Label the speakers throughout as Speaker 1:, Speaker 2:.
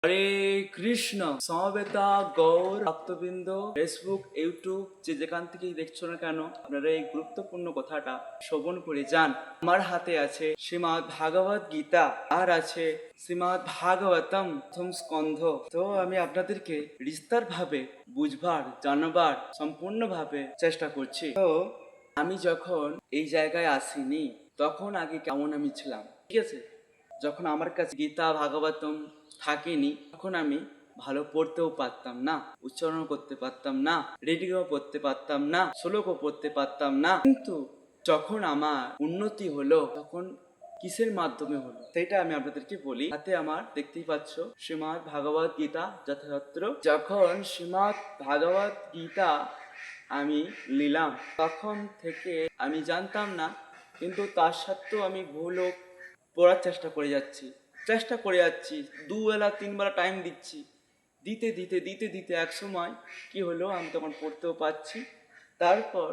Speaker 1: হরে কৃষ্ণ সমবেতা গৌর ভক্তবৃন্দ, Facebook, YouTube যেখান থেকেই দেখছো না কেন, আপনারা এই গুরুত্বপূর্ণ কথাটা শ্রবণ করে যান। আমার হাতে আছে শ্রীমদ্ ভাগবত গীতা আর আছে শ্রীমদ্ ভাগবতম প্রথম স্কন্ধ। তো আমি আপনাদেরকে বিস্তার ভাবে বুঝবার, জানবার সম্পূর্ণভাবে চেষ্টা করছি। তো আমি যখন এই জায়গায় আসিনি তখন আগে কেমন আমি ছিলাম, ঠিক আছে? যখন আমার কাছে গীতা ভাগবতম থাকেনি তখন আমি ভালো পড়তেও পারতাম না, উচ্চারণ করতে পারতাম না, রেডিও পড়তে পারতাম না, শ্লোকও পড়তে পারতাম না। কিন্তু যখন আমার উন্নতি হলো তখন কিসের মাধ্যমে হলো সেটা আমি আপনাদেরকে বলি। হাতে আমার দেখতেই পাচ্ছ শ্রীমদ্ ভাগবত গীতা যথাযথ। যখন শ্রীমদ্ ভাগবত গীতা আমি নিলাম তখন থেকে আমি জানতাম না, কিন্তু তার সত্ত্বেও আমি ভুলও পড়ার চেষ্টা করে যাচ্ছি 2 বেলা 3 বেলা টাইম দিচ্ছি, দিতে দিতে দিতে দিতে এক সময় কি হলো, আমি তখন পড়তেও পারছি। তারপর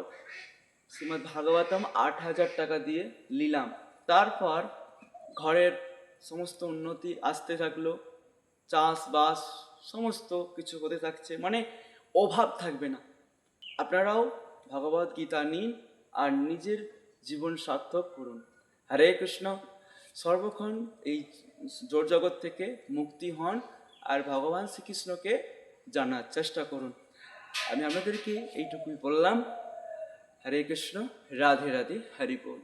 Speaker 1: শ্রীমদ্ ভাগবতম 8,000 টাকা দিয়ে নিলাম। তারপর ঘরের সমস্ত উন্নতি আসতে থাকলো, চাষবাস সমস্ত কিছু হতে থাকছে, মানে অভাব থাকবে না। আপনারাও ভগবত গীতা নিন আর নিজের জীবন সার্থক করুন। হরে কৃষ্ণ। সর্বক্ষণ এই জোর জগৎ থেকে মুক্তি হন আর ভগবান শ্রীকৃষ্ণকে জানার চেষ্টা করুন। আমি আপনাদেরকে এইটুকুই বললাম। হরে কৃষ্ণ, রাধে রাধে, হরি বল।